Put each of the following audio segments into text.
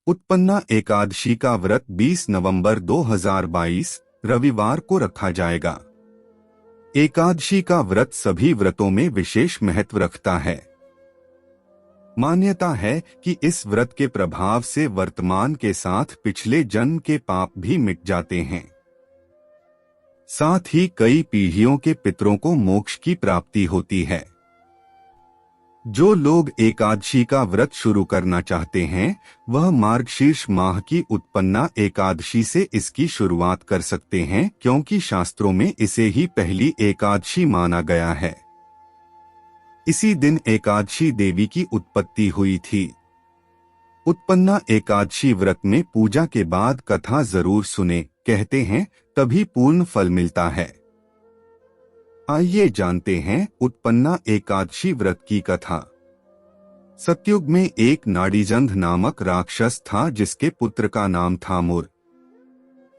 उत्पन्ना एकादशी का व्रत 20 नवंबर 2022 रविवार को रखा जाएगा। एकादशी का व्रत सभी व्रतों में विशेष महत्व रखता है। मान्यता है कि इस व्रत के प्रभाव से वर्तमान के साथ पिछले जन्म के पाप भी मिट जाते हैं। साथ ही कई पीढ़ियों के पितरों को मोक्ष की प्राप्ति होती है। जो लोग एकादशी का व्रत शुरू करना चाहते हैं, वह मार्गशीर्ष माह की उत्पन्ना एकादशी से इसकी शुरुआत कर सकते हैं, क्योंकि शास्त्रों में इसे ही पहली एकादशी माना गया है। इसी दिन एकादशी देवी की उत्पत्ति हुई थी। उत्पन्ना एकादशी व्रत में पूजा के बाद कथा जरूर सुने, कहते हैं तभी पूर्ण फल मिलता है। आइए जानते हैं उत्पन्ना एकादशी व्रत की कथा। सतयुग में एक नाड़ीजंध नामक राक्षस था, जिसके पुत्र का नाम था मुर।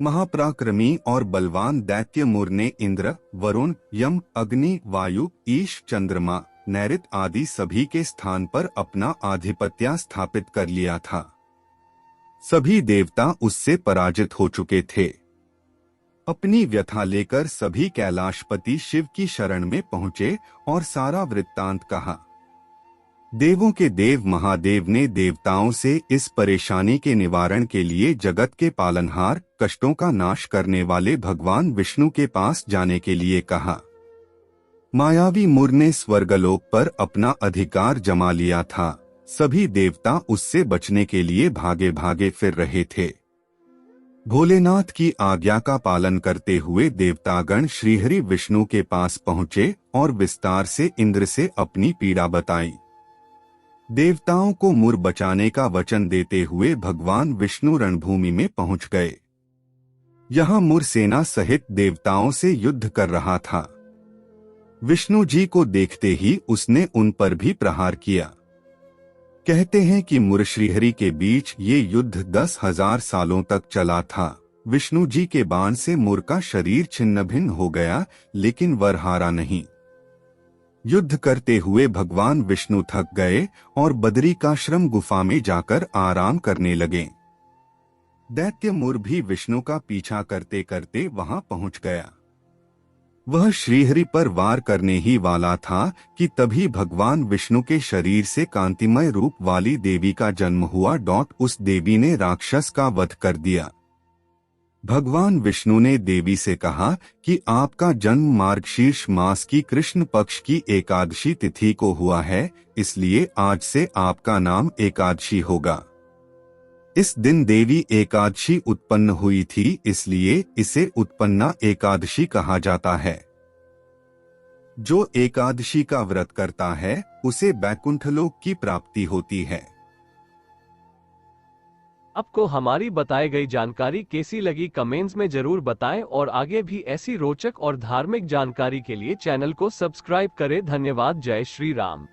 महापराक्रमी और बलवान दैत्य मुर ने इंद्र, वरुण, यम, अग्नि, वायु, ईश, चंद्रमा, नैऋत आदि सभी के स्थान पर अपना आधिपत्य स्थापित कर लिया था। सभी देवता उससे पराजित हो चुके थे। अपनी व्यथा लेकर सभी कैलाशपति शिव की शरण में पहुंचे और सारा वृत्तांत कहा। देवों के देव महादेव ने देवताओं से इस परेशानी के निवारण के लिए जगत के पालनहार, कष्टों का नाश करने वाले भगवान विष्णु के पास जाने के लिए कहा। मायावी मुर ने स्वर्गलोक पर अपना अधिकार जमा लिया था। सभी देवता उससे बचने के लिए भागे भागे फिर रहे थे। भोलेनाथ की आज्ञा का पालन करते हुए देवतागण श्रीहरि विष्णु के पास पहुंचे और विस्तार से इंद्र से अपनी पीड़ा बताई। देवताओं को मुर बचाने का वचन देते हुए भगवान विष्णु रणभूमि में पहुंच गए। यहां मुर सेना सहित देवताओं से युद्ध कर रहा था। विष्णु जी को देखते ही उसने उन पर भी प्रहार किया। कहते हैं कि मुर श्रीहरि के बीच ये युद्ध 10,000 सालों तक चला था। विष्णु जी के बाण से मुर का शरीर छिन्न भिन्न हो गया, लेकिन वर हारा नहीं। युद्ध करते हुए भगवान विष्णु थक गए और बदरिकाश्रम गुफा में जाकर आराम करने लगे। दैत्य मुर भी विष्णु का पीछा करते करते वहां पहुंच गया। वह श्रीहरि पर वार करने ही वाला था कि तभी भगवान विष्णु के शरीर से कांतिमय रूप वाली देवी का जन्म हुआ। उस देवी ने राक्षस का वध कर दिया। भगवान विष्णु ने देवी से कहा कि आपका जन्म मार्गशीर्ष मास की कृष्ण पक्ष की एकादशी तिथि को हुआ है, इसलिए आज से आपका नाम एकादशी होगा। इस दिन देवी एकादशी उत्पन्न हुई थी, इसलिए इसे उत्पन्ना एकादशी कहा जाता है। जो एकादशी का व्रत करता है, उसे बैकुंठलोक की प्राप्ति होती है। आपको हमारी बताई गई जानकारी कैसी लगी कमेंट्स में जरूर बताएं और आगे भी ऐसी रोचक और धार्मिक जानकारी के लिए चैनल को सब्सक्राइब करें। धन्यवाद। जय श्री राम।